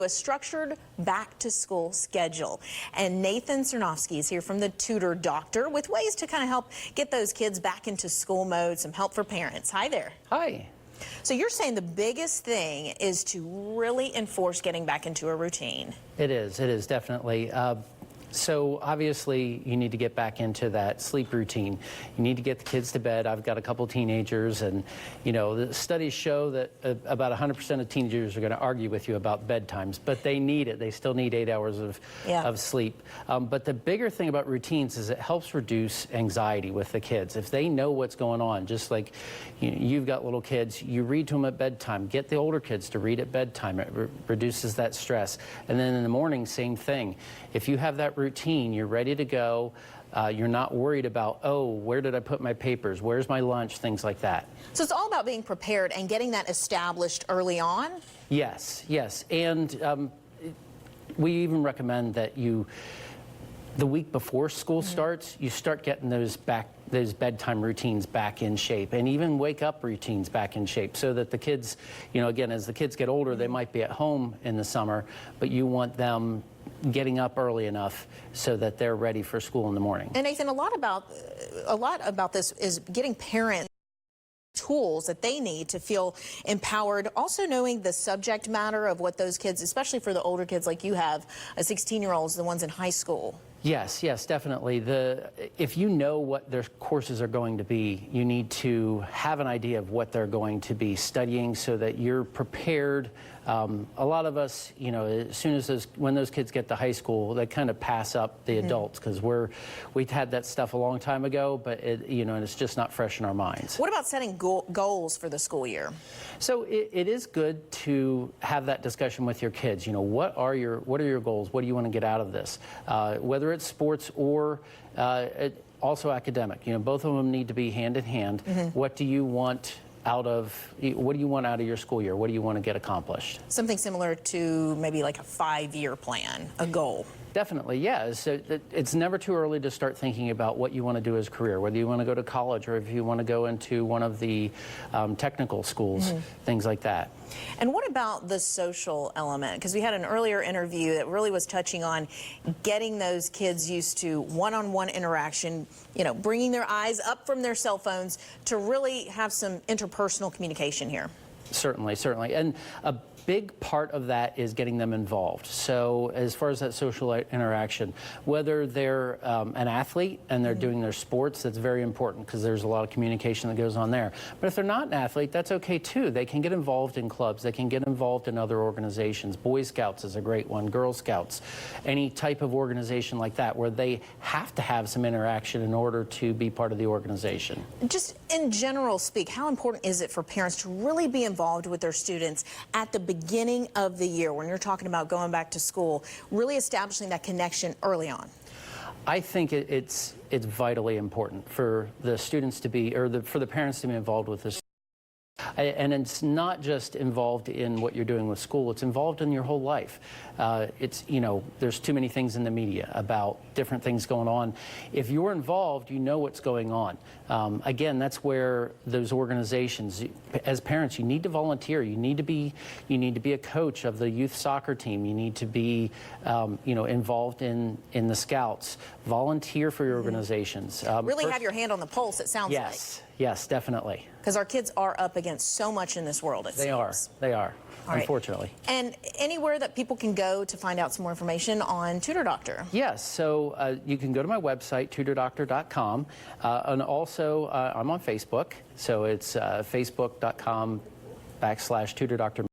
A structured back-to-school schedule. And Nathan Sernoffsky is here from the Tutor Doctor with ways to kind of help get those kids back into school mode, some help for parents. Hi there. Hi. So you're saying the biggest thing is to really enforce getting back into a routine. It is definitely. So obviously you need to get back into that sleep routine. You need to get the kids to bed. I've got a couple teenagers, and you know, the studies show that about 100% of teenagers are going to argue with you about bedtimes, but they need it. They still need 8 hours of sleep. But the bigger thing about routines is it helps reduce anxiety with the kids. If they know what's going on, just like you've got little kids, you read to them at bedtime. Get the older kids to read at bedtime. It reduces that stress. And then in the morning, same thing. If you have that routine, you're ready to go. You're not worried about, oh, where did I put my papers? Where's my lunch? Things like that. So it's all about being prepared and getting that established early on? Yes, yes. And we even recommend that the week before school starts, you start getting those bedtime routines back in shape, and even wake up routines back in shape, so that the kids, you know, again, as the kids get older, they might be at home in the summer, but you want them getting up early enough so that they're ready for school in the morning. And Nathan, a lot about this is getting parents tools that they need to feel empowered, also knowing the subject matter of what those kids, especially for the older kids like you have, 16-year-olds, the ones in high school. Yes, yes, definitely. If you know what their courses are going to be, you need to have an idea of what they're going to be studying so that you're prepared. A lot of us, you know, as soon as when those kids get to high school, they kind of pass up the adults because we'd had that stuff a long time ago, but you know, and it's just not fresh in our minds. What about setting goals for the school year? So it is good to have that discussion with your kids. You know, what are your goals? What do you want to get out of this? Whether it's sports or also academic, you know, both of them need to be hand in hand. What do you want out of your school year? What do you want to get accomplished? Something similar to maybe like a 5-year plan, a goal. Definitely, yeah. So it's never too early to start thinking about what you want to do as a career, whether you want to go to college or if you want to go into one of the technical schools, things like that. And what about the social element? Because we had an earlier interview that really was touching on getting those kids used to one-on-one interaction, you know, bringing their eyes up from their cell phones to really have some interpersonal communication here. Certainly, certainly. And a big part of that is getting them involved. So as far as that social interaction, whether they're an athlete and they're doing their sports, that's very important because there's a lot of communication that goes on there. But if they're not an athlete, that's okay too. They can get involved in clubs. They can get involved in other organizations. Boy Scouts is a great one, Girl Scouts, any type of organization like that where they have to have some interaction in order to be part of the organization. Just in general speak, how important is it for parents to really be involved with their students at the beginning of the year when you're talking about going back to school, really establishing that connection early on? I think it's vitally important for the students to be, or for the parents to be involved with this. And it's not just involved in what you're doing with school, it's involved in your whole life. It's, you know, there's too many things in the media about different things going on. If you're involved, you know what's going on. Again, that's where those organizations, as parents, you need to volunteer. You need to be a coach of the youth soccer team. You need to be, you know, involved in the Scouts. Volunteer for your organizations. Really have your hand on the pulse, it sounds like. Yes, definitely. Because our kids are up against so much in this world, it seems. They are, unfortunately. And anywhere that people can go to find out some more information on Tutor Doctor? Yes, so you can go to my website, tutordoctor.com, and also I'm on Facebook, so it's facebook.com/Tutor Doctor